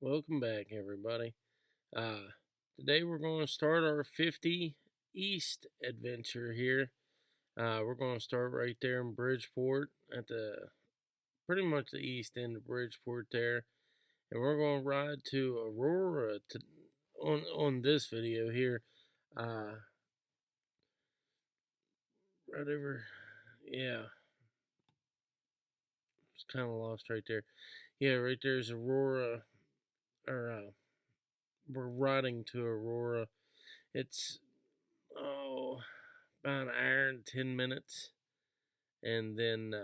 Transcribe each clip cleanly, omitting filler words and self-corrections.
Welcome back, everybody. Uh, Today we're going to start our 50 East adventure here. We're going to start right there in Bridgeport at the pretty much the east end of Bridgeport there, and we're going to ride to Aurora on this video here. Uh, right over, yeah, it's kind of lost right there. Yeah, right there's Aurora, or we're riding to Aurora. It's about an hour and 10 minutes, and then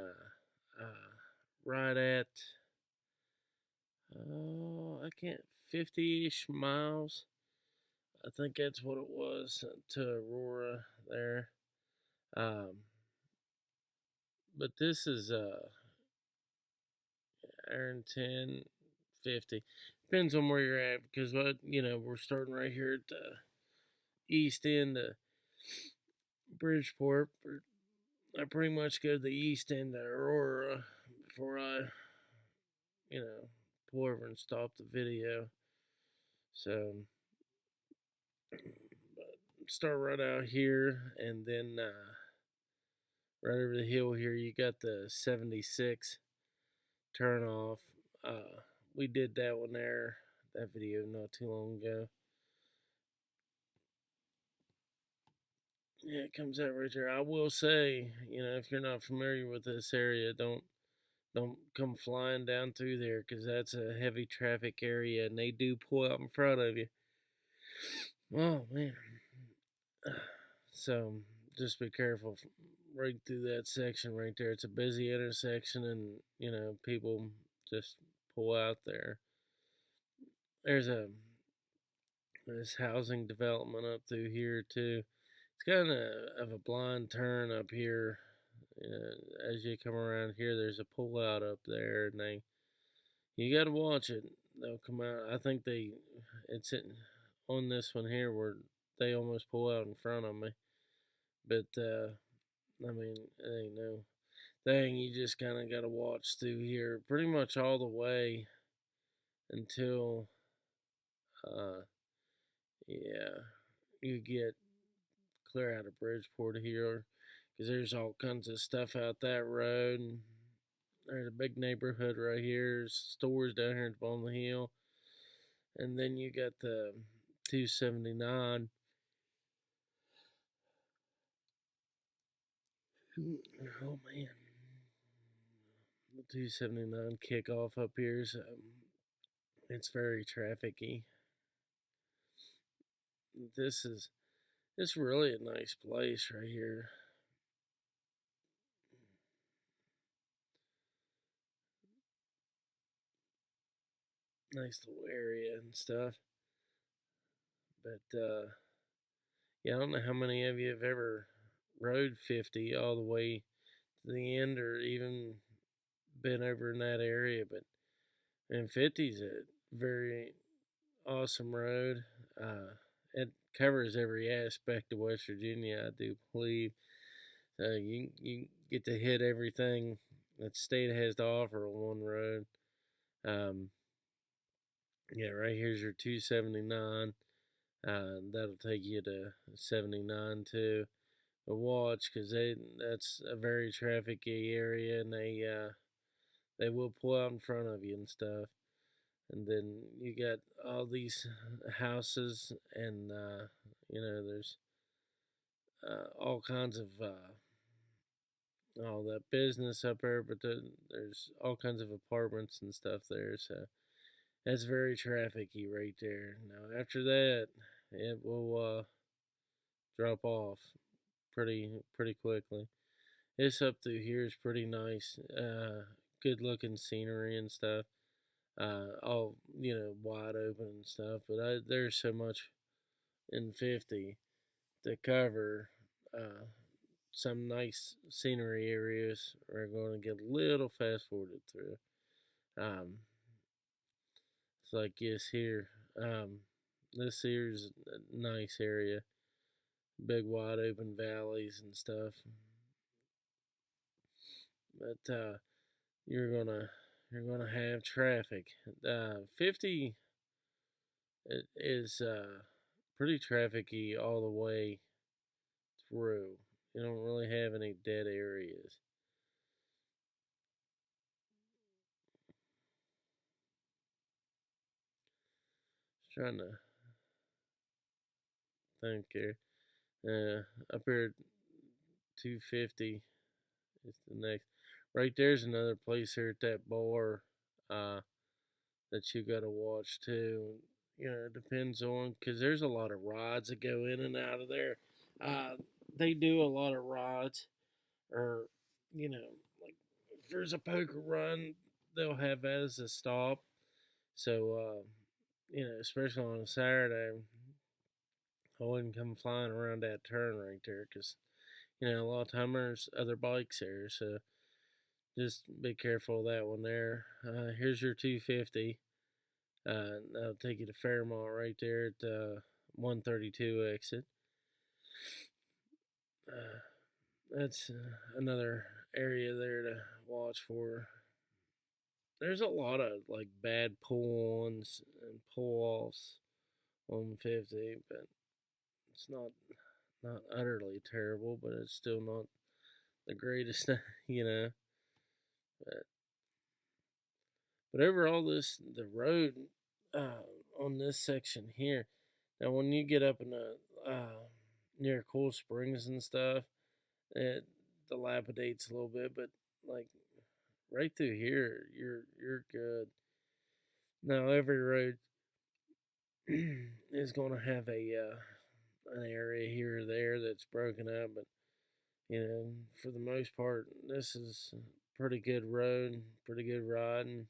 right at I can't 50-ish miles. I think that's what it was to Aurora there. But this is hour and 10, 50. Depends on where you're at, because we're starting right here at the east end of Bridgeport. I pretty much go to the east end of Aurora before I, pull over and stop the video. So, but start right out here, and then right over the hill here, you got the 76 turn off. We did that one there, that video not too long ago. Yeah, it comes out right there. I will say, if you're not familiar with this area, don't come flying down through there, because that's a heavy traffic area, and they do pull out in front of you. Oh man. So just be careful right through that section right there. It's a busy intersection, and people just pull out there. There's this housing development up through here too. It's kind of a blind turn up here. As you come around here, there's a pull out up there, and you got to watch it. They'll come out. I think it's on this one here where they almost pull out in front of me. But I mean, it ain't no thing. You just kind of got to watch through here pretty much all the way until yeah, you get clear out of Bridgeport here, because there's all kinds of stuff out that road. And there's a big neighborhood right here. There's stores down here at the bottom of the hill, and then you got the 279. Oh man, the 279 kickoff up here is it's very trafficy. It's really a nice place right here. Nice little area and stuff. But yeah, I don't know how many of you have ever rode 50 all the way to the end, or even been over in that area. But and 50 is a very awesome road. It covers every aspect of West Virginia, I do believe. You get to hit everything that the state has to offer on one road. Yeah, right here's your 279. That'll take you to 79 too. But watch, because that's a very trafficy area, and they will pull out in front of you and stuff. And then you got all these houses, and there's all kinds of all that business up there, but there's all kinds of apartments and stuff there. So that's very trafficy right there. Now after that, it will drop off pretty quickly. This up through here is pretty nice. Good looking scenery and stuff. All wide open and stuff. But there's so much in 50 to cover. Some nice scenery areas are going to get a little fast forwarded through. It's like this here. This here's a nice area. Big wide open valleys and stuff. But you're gonna have traffic. 50 it is pretty trafficy all the way through. You don't really have any dead areas. Just trying to think here. Up here, 250 is the next. Right there's another place here at that bar that you got to watch too. You know, it depends on, because there's a lot of rides that go in and out of there. Uh, they do a lot of rides, or, you know, like if there's a poker run, they'll have that as a stop. So, you know, especially on a Saturday, I wouldn't come flying around that turn right there because, you know, a lot of time there's other bikes there. So just be careful of that one there. Here's your 250. That'll take you to Fairmont right there at the 132 exit. That's another area there to watch for. There's a lot of like bad pull-ons and pull-offs on 50, but it's not utterly terrible, but it's still not the greatest, you know. But overall, the road on this section here. Now, when you get up in the near Cool Springs and stuff, it dilapidates a little bit, but like right through here, you're good. Now, every road is going to have an area here or there that's broken up, but you know, for the most part, this is a pretty good road, pretty good riding.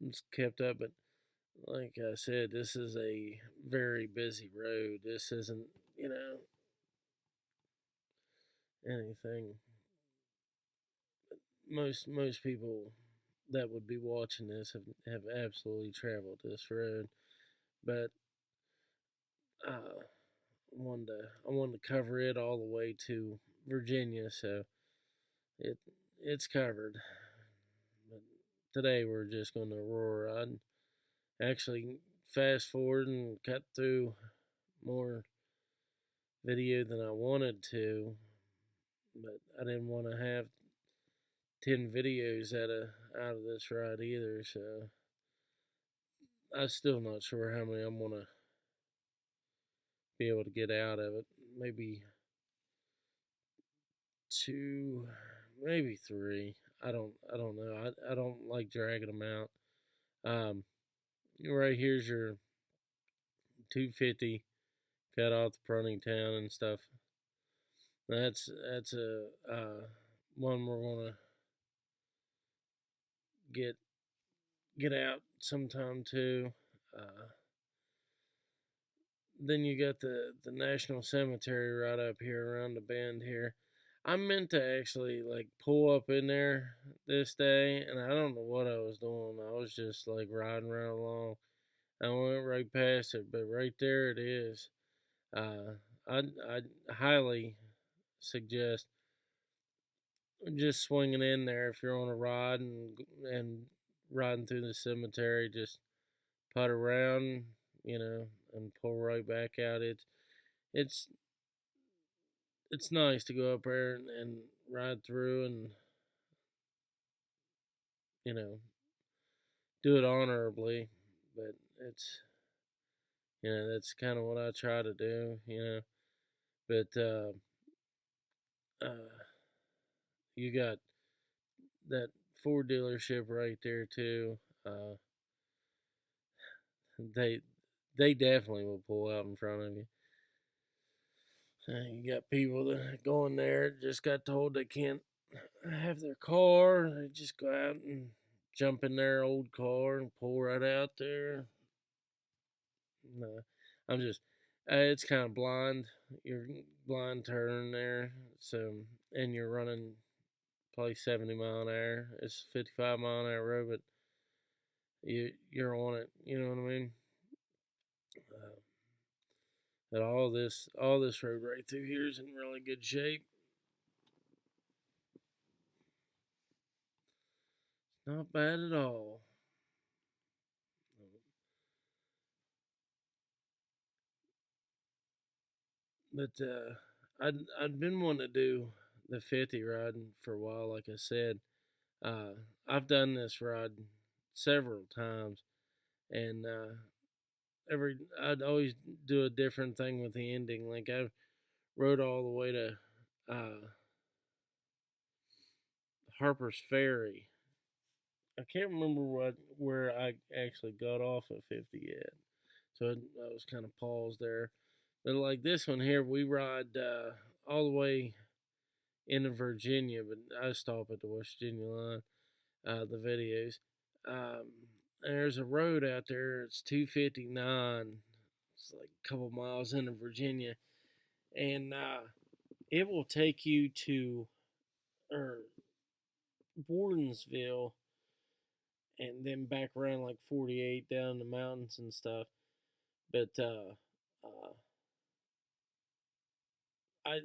It's kept up, but like I said, this is a very busy road. This isn't, you know, anything. Most people that would be watching this have absolutely traveled this road, but uh, I wanted to cover it all the way to Virginia, so it it's covered. But today we're just going to Aurora. I'd actually fast forward and cut through more video than I wanted to, but I didn't want to have 10 videos out of this ride either, so I'm still not sure how many I'm gonna be able to get out of it. Maybe two, maybe three. I don't know. I don't like dragging them out. Right here's your 250 cut off the Pruning Town and stuff. That's a one we're gonna get get out sometime too. Then you got the National Cemetery right up here around the bend here. I meant to actually like pull up in there this day, and I don't know what I was doing. I was just like riding right along. I went right past it, but right there it is. I highly suggest just swinging in there if you're on a ride and riding through the cemetery. Just putt around, you know, and pull right back out. It's it's nice to go up there and ride through and, you know, do it honorably. But it's, you know, that's kind of what I try to do, you know. But uh, you got that Ford dealership right there too. Uh, they they definitely will pull out in front of you. You got people that go in there just got told they can't have their car. They just go out and jump in their old car and pull right out there. No, I'm just. It's kind of blind. You're blind turn there, so and you're running probably 70 mile an hour. It's 55 mile an hour road, but you're on it. You know what I mean? But all this road right through here is in really good shape. Not bad at all. But I'd been wanting to do the 50 ride for a while. Like I said, uh, I've done this ride several times, and every I'd always do a different thing with the ending. Like I rode all the way to Harper's Ferry. I can't remember where I actually got off at 50 yet, so I was kind of paused there. But like this one here, we ride all the way into Virginia, but I stop at the West Virginia line. The videos. Um, there's a road out there. It's 259. It's like a couple miles into Virginia, and it will take you to Bordensville, and then back around like 48 down the mountains and stuff. But I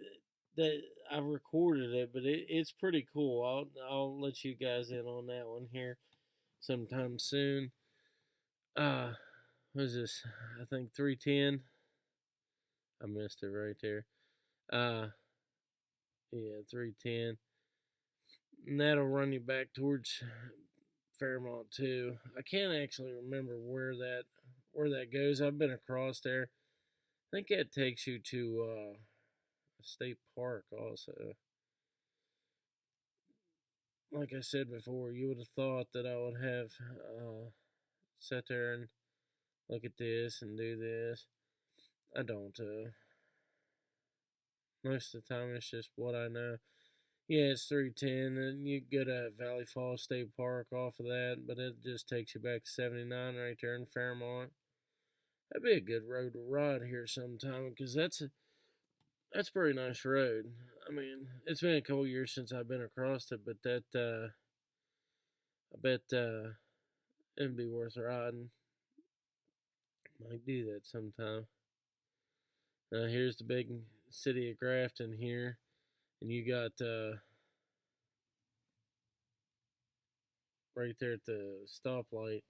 that I recorded it, but it's pretty cool. I'll let you guys in on that one here sometime soon. Uh, what is this? I think 310. I missed it right there. Uh, yeah, 310. And that'll run you back towards Fairmont too. I can't actually remember where that goes. I've been across there. I think that takes you to a state park also. Like I said before, you would have thought that I would have sit there and look at this and do this. I don't. Most of the time, it's just what I know. Yeah, it's 310, and you go to Valley Falls State Park off of that, but it just takes you back to 79 right there in Fairmont. That'd be a good road to ride here sometime, because that's a pretty nice road. I mean, it's been a couple years since I've been across it, but I bet it'd be worth riding. Might do that sometime. Here's the big city of Grafton here, and you got right there at the stoplight.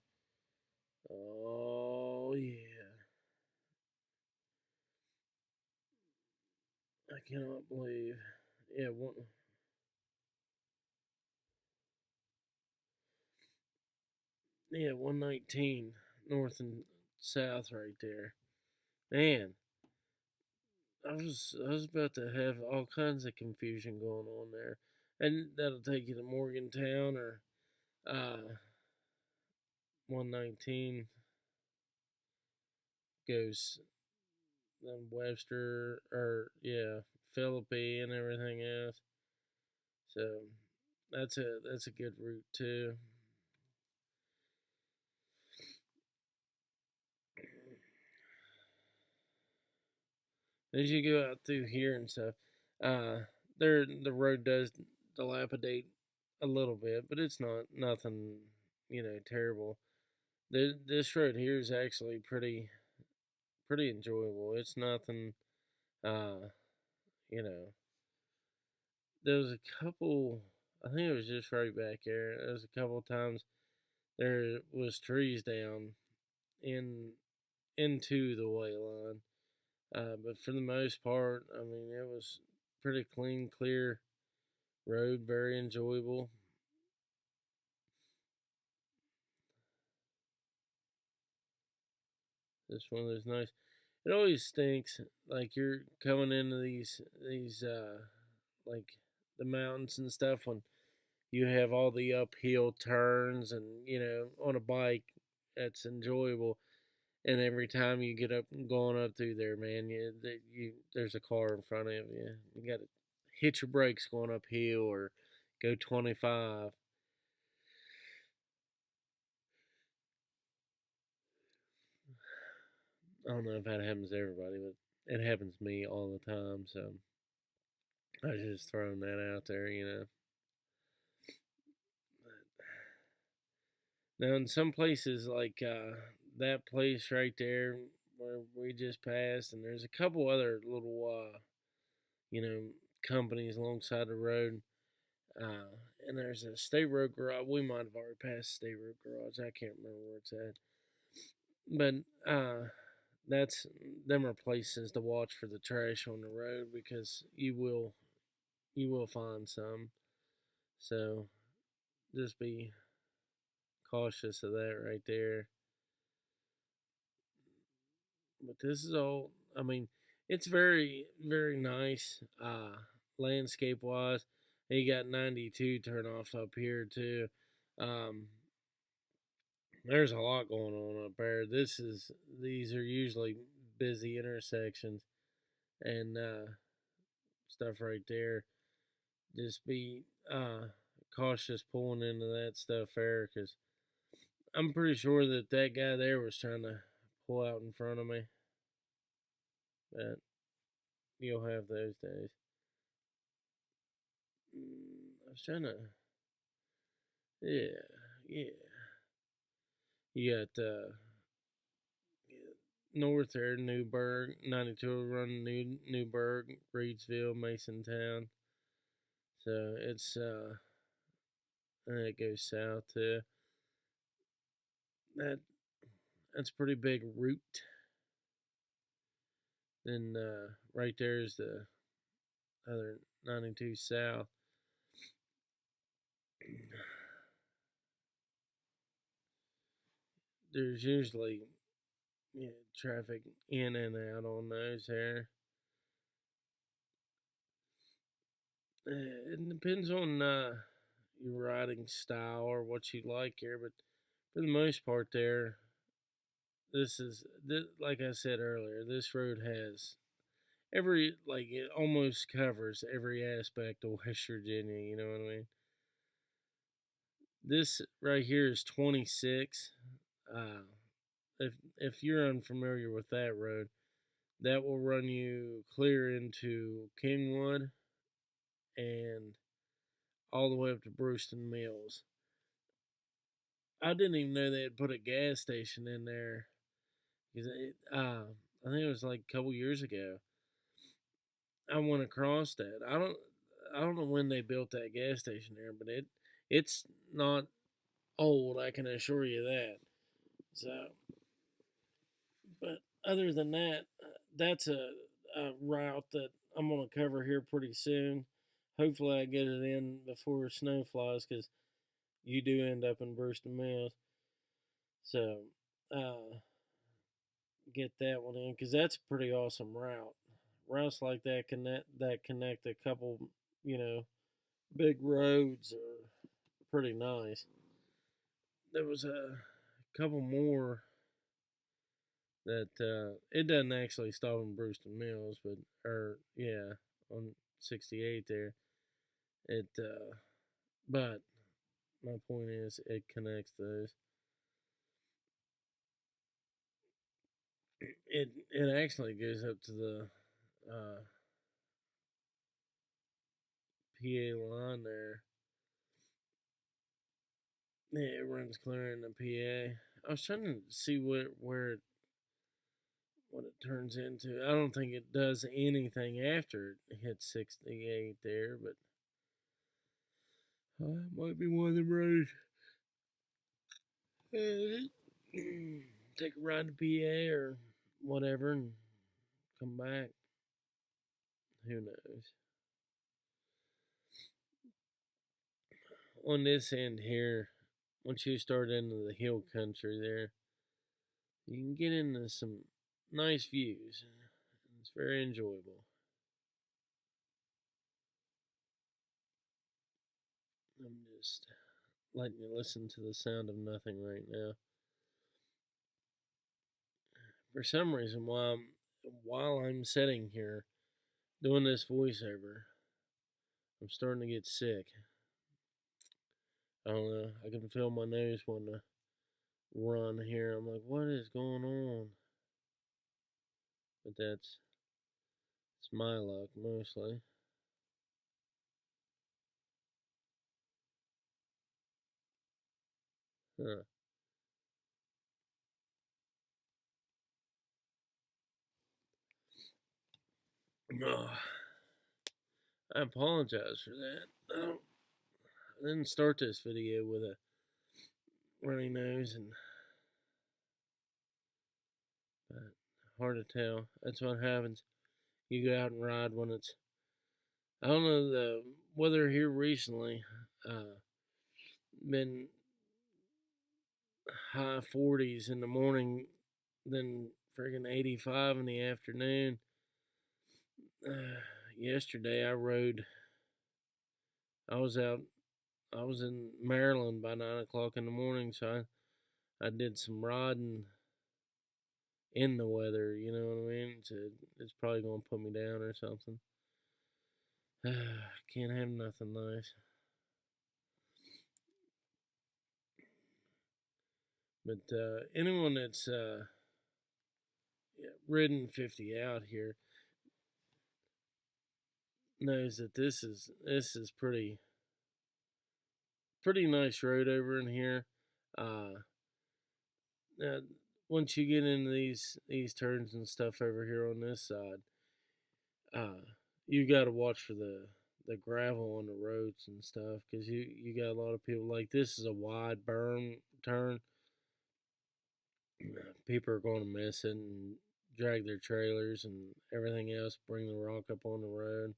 Oh yeah, I cannot believe. Yeah, 119 north and south right there. Man, I was about to have all kinds of confusion going on there, and that'll take you to Morgantown or 119 goes Webster or yeah Philippi and everything else. So that's a good route too. As you go out through here and stuff, uh, the road does dilapidate a little bit, but it's not nothing terrible. This road here is actually pretty enjoyable. It's nothing, uh, you know. There was a couple. I think it was just right back there. There was a couple of times there was trees down in into the white line. But for the most part, I mean, it was pretty clean, clear road, very enjoyable. This one was nice. It always stinks like you're coming into these like the mountains and stuff when you have all the uphill turns and on a bike that's enjoyable. And every time you get up going up through there, man, there's a car in front of you. You got to hit your brakes going uphill or go 25. I don't know if that happens to everybody, but it happens to me all the time. So I was just throwing that out there. Now, in some places like that place right there where we just passed, and there's a couple other little, you know, companies alongside the road. And there's a state road garage. We might have already passed state road garage. I can't remember where it's at. But them are places to watch for the trash on the road, because you will find some. So just be cautious of that right there. But this is all, I mean, it's very, very nice, landscape wise. And you got 92 turn off up here too. Um, there's a lot going on up there. These are usually busy intersections, and stuff right there. Just be cautious pulling into that stuff there, because I'm pretty sure that that guy there was trying to pull out in front of me. But you'll have those days. I was trying to, yeah, yeah. You got north there, Newburgh, 92 run Newburgh, Reedsville, Masontown. So it's and it goes south too. That that's a pretty big route. Then right there is the other 92 south. There's usually, yeah, traffic in and out on those here. It depends on your riding style or what you like here, but for the most part, there, like I said earlier, this road has it almost covers every aspect of West Virginia. You know what I mean? This right here is 26. Uh, if you're unfamiliar with that road, that will run you clear into Kingwood and all the way up to Brewston Mills. I didn't even know they had put a gas station in there. I think it was like a couple years ago. I went across that. I don't know when they built that gas station there, but it's not old. I can assure you that. So, but other than that, that's a route that I'm gonna cover here pretty soon. Hopefully, I get it in before snow flies, because you do end up in Brewston Mills. So, get that one in, because that's a pretty awesome route. Routes like that connect a couple, you know, big roads are pretty nice. There was a couple more that it doesn't actually stop in Brewston Mills, but on 68 there. It but my point is it connects those. It actually goes up to the PA line there. Yeah, it runs clear in the PA. I was trying to see what it turns into. I don't think it does anything after it hits 68 there, but it might be one of them roads. Take a ride to PA or whatever and come back. Who knows? On this end here, once you start into the hill country there, you can get into some nice views. It's very enjoyable. I'm just letting you listen to the sound of nothing right now. For some reason, while I'm sitting here doing this voiceover, I'm starting to get sick. I don't know. I can feel my nose wanting to run here. I'm like, what is going on? But it's my luck mostly. Huh. Oh, I apologize for that. I didn't start this video with a runny nose, but hard to tell. That's what happens. You go out and ride when it's, I don't know, the weather here recently, been high 40s in the morning, then friggin' 85 in the afternoon. Yesterday I was out, I was in Maryland by 9 o'clock in the morning, so I did some riding in the weather, you know what I mean? So it's probably going to put me down or something. Can't have nothing nice. But anyone that's ridden 50 out here knows that this is pretty nice road over in here. Uh, uh, Once you get into these turns and stuff over here on this side, you got to watch for the gravel on the roads and stuff, because you got a lot of people, like, this is a wide berm turn. People are going to miss it and drag their trailers and everything else, bring the rock up on the road.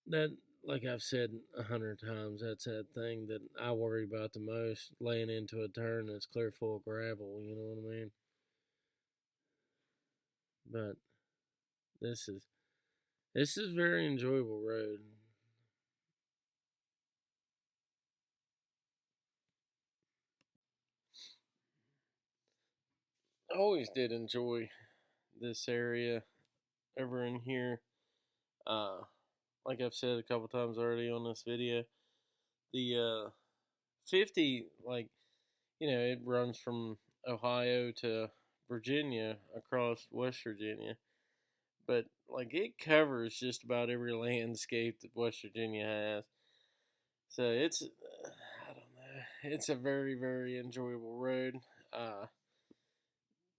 That, like I've said 100 times, that's that thing that I worry about the most, laying into a turn that's clear full of gravel, you know what I mean? But this is very enjoyable road. I always did enjoy this area over in here. Uh, like I've said a couple times already on this video, the 50, like, it runs from Ohio to Virginia, across West Virginia, but like it covers just about every landscape that West Virginia has. So it's, I don't know, it's a very, very enjoyable road. Uh,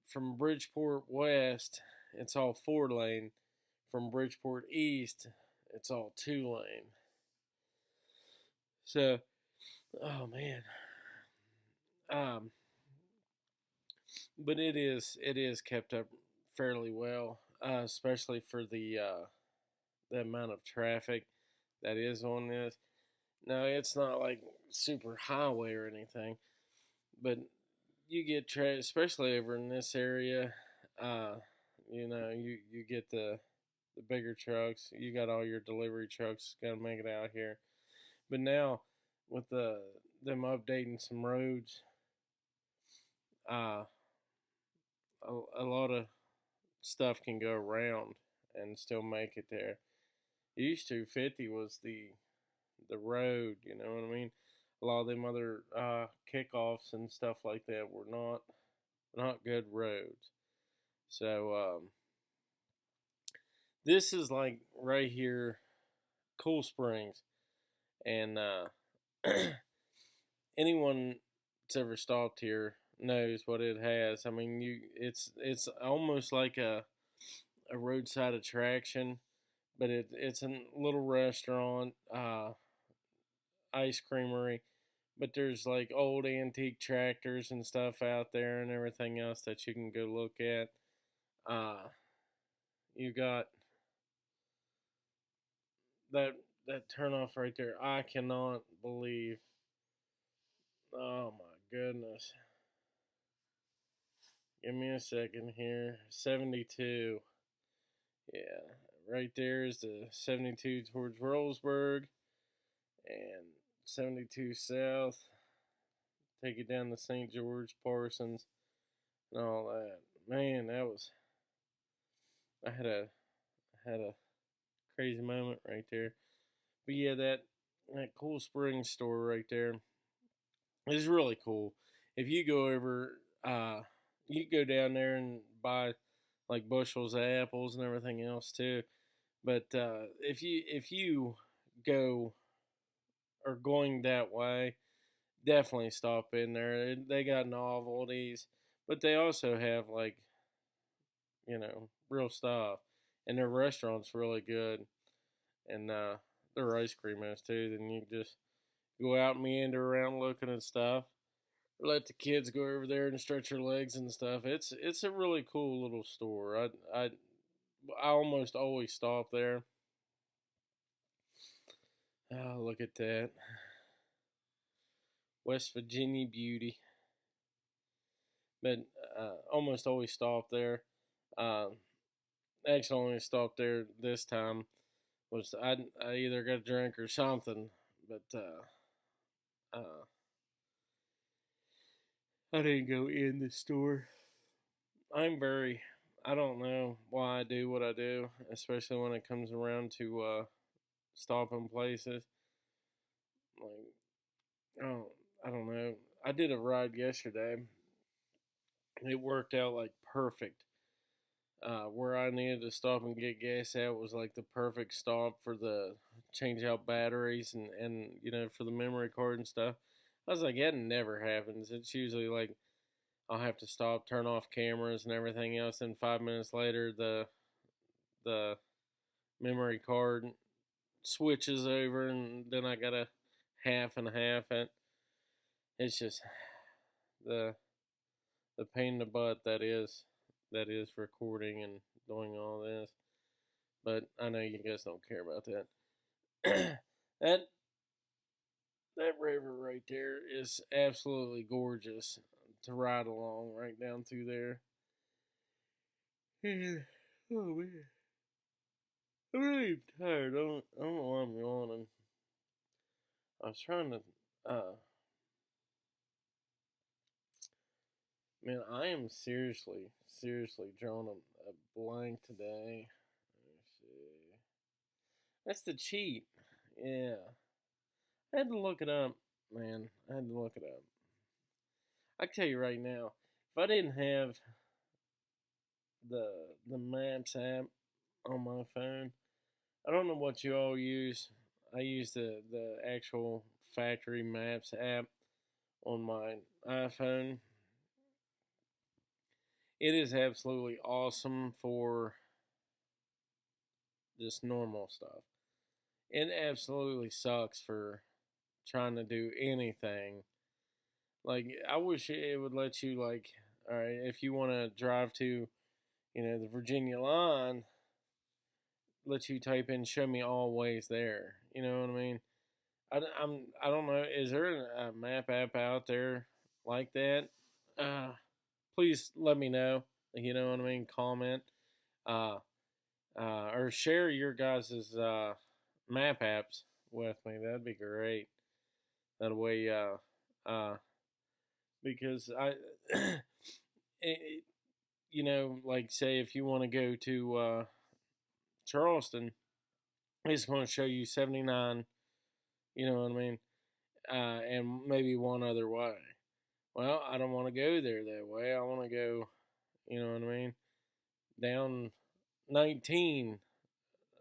from Bridgeport west, it's all 4 lane. From Bridgeport east, it's all 2 lane. So, oh man, um, but it is kept up fairly well, especially for the amount of traffic that is on this. Now, it's not like super highway or anything, but you get especially over in this area. Uh, you get the bigger trucks. You got all your delivery trucks got to make it out here. But now, with them updating some roads, uh, a lot of stuff can go around and still make it there. Used to, 50 was the road, you know what I mean? A lot of them other kickoffs and stuff like that were not good roads. So this is like right here, Cool Springs, and anyone that's ever stopped here knows what it has. I mean, it's almost like a roadside attraction, but it's a little restaurant, ice creamery. But there's like old antique tractors and stuff out there and everything else that you can go look at. Uh, you got that that turnoff right there. I cannot believe. Oh my goodness. Give me a second here. 72. Yeah, right there is the 72 towards Rollsburg, and 72 south. Take it down to St. George, Parsons, and all that. Man, that was. I had a crazy moment right there. But yeah, that Cool Springs store right there is really cool. If you go over, you go down there and buy like bushels of apples and everything else too. But if you go or going that way, definitely stop in there. They got novelties, but they also have, like, real stuff, and their restaurant's really good, and their ice cream is too. Then you just go out and meander around looking at stuff. let the kids go over there and stretch their legs and stuff. It's a really cool little store. I almost always stop there. Oh, look at that. West Virginia beauty. But almost always stop there. Uh, Actually, only stopped there this time. Was I either got a drink or something, but I didn't go in the store. I don't know why I do what I do, especially when it comes around to stopping places. Like, oh, I don't know. I did a ride yesterday. It worked out like perfect. Where I needed to stop and get gas at was like the perfect stop for the change out batteries and for the memory card and stuff. I was like, that never happens. It's usually like I'll have to stop, turn off cameras and everything else, and 5 minutes later the memory card switches over, and then I got a half and a half. And it's just the pain in the butt that is recording and doing all this. But I know you guys don't care about that. that that river right there is absolutely gorgeous to ride along right down through there. And, oh man, I'm really tired. I don't know why I'm yawning. I was trying to. Man, I am seriously drawing a blank today. Let's see. That's the cheat. Yeah. I had to look it up, man. I had to look it up. I can tell you right now, if I didn't have the Maps app on my phone, I don't know what you all use. I use the actual factory Maps app on my iPhone. It is absolutely awesome for just normal stuff. It absolutely sucks for trying to do anything. Like, I wish it would let you, like, all right, if you want to drive to, the Virginia line, let you type in "show me all ways there." You know what I mean? I don't know. Is there a map app out there like that? Please let me know. You know what I mean? Comment, uh, or share your guys' map apps with me. That'd be great. That way, because it, like say if you want to go to Charleston, it's going to show you 79. You know what I mean? And maybe one other way. Well, I don't want to go there that way. I want to go, you know what I mean, down 19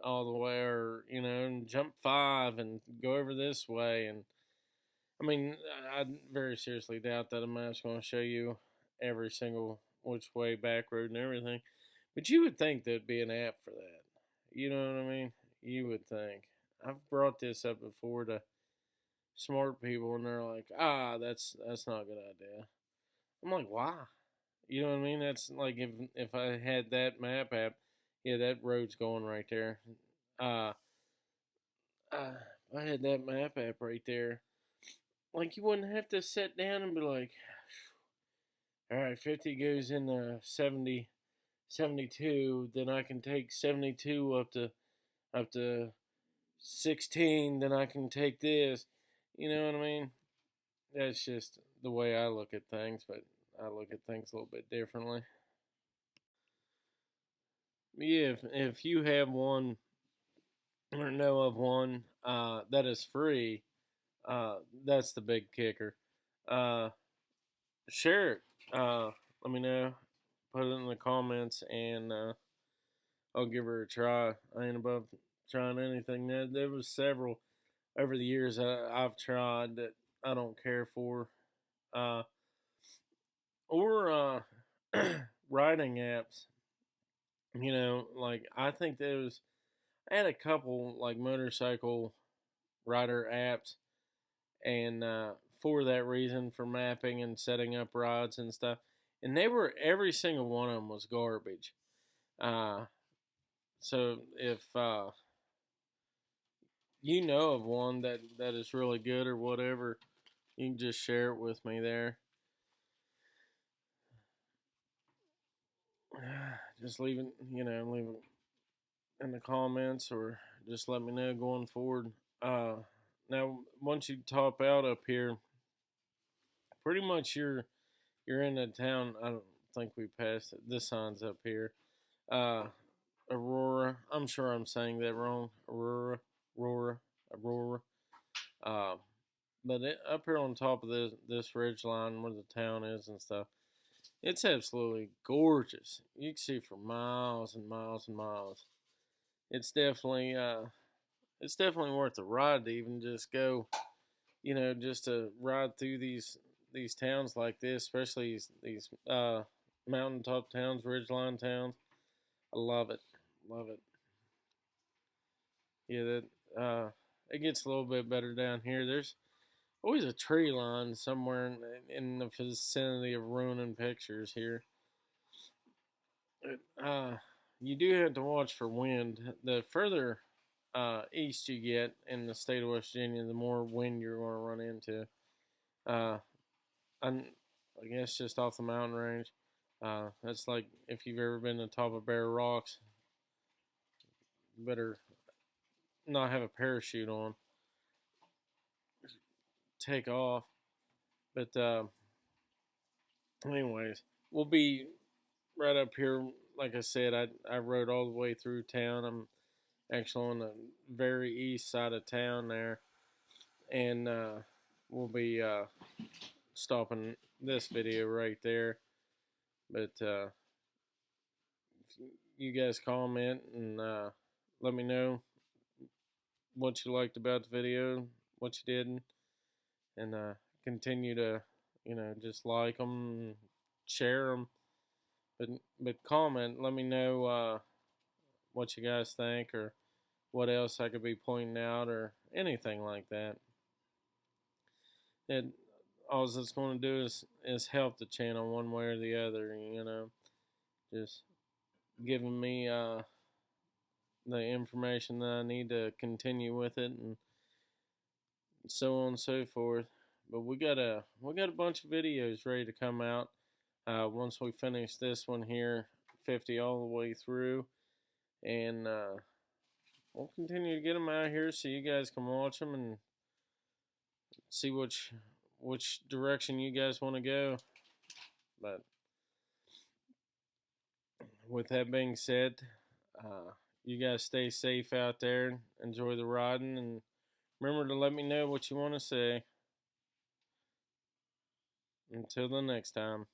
all the way, or and jump 5 and go over this way. And I mean, I very seriously doubt that a map's going to show you every single which way, back road, and everything. But you would think there'd be an app for that. You know what I mean? You would think. I've brought this up before to smart people, and they're like, that's not a good idea. I'm like, why? You know what I mean? That's like if I had that map app, yeah, that road's going right there. Uh, I had that map app right there. Like, you wouldn't have to sit down and be like, all right, 50 goes into 70, 72. Then I can take 72 up to 16. Then I can take this. You know what I mean? That's just the way I look at things, but I look at things a little bit differently. Yeah, if you have one or know of one that is free, that's the big kicker. Uh, Share it. Let me know. Put it in the comments, and I'll give her a try. I ain't above trying anything. There was several over the years I've tried that I don't care for. Or riding apps. Like I think I had a couple like motorcycle rider apps, and for that reason, for mapping and setting up rods and stuff. And every single one of them was garbage. So if you know of one that is really good or whatever, you can just share it with me there. Just leave it in the comments, or just let me know going forward. Now, once you top out up here, pretty much you're in a town. I don't think we passed it. This sign's up here. Aurora. I'm sure I'm saying that wrong. Aurora. Uh, but up here on top of this ridge line where the town is and stuff, it's absolutely gorgeous. You can see for miles and miles and miles. It's definitely worth a ride to even just go, just to ride through these towns like this, especially these mountaintop towns, ridgeline towns. I love it. Love it. Yeah, that it gets a little bit better down here. There's always a tree line somewhere in the vicinity of ruining pictures here. You do have to watch for wind. The further east you get in the state of West Virginia, the more wind you're going to run into. I guess just off the mountain range. That's like if you've ever been to the top of Bear Rocks, you better not have a parachute on. Take off. But anyways, we'll be right up here. Like I said, I rode all the way through town. I'm actually on the very east side of town there, and we'll be stopping this video right there. But you guys comment and let me know what you liked about the video, what you didn't, and continue to just like them, share them, but comment. Let me know what you guys think, or what else I could be pointing out, or anything like that. And all it's going to do is help the channel one way or the other. Just giving me the information that I need to continue with it, and so on and so forth. But we got a bunch of videos ready to come out once we finish this one here, 50 all the way through, and we'll continue to get them out here so you guys can watch them and see which direction you guys want to go. But with that being said, you guys stay safe out there, enjoy the riding, and remember to let me know what you want to say. Until the next time.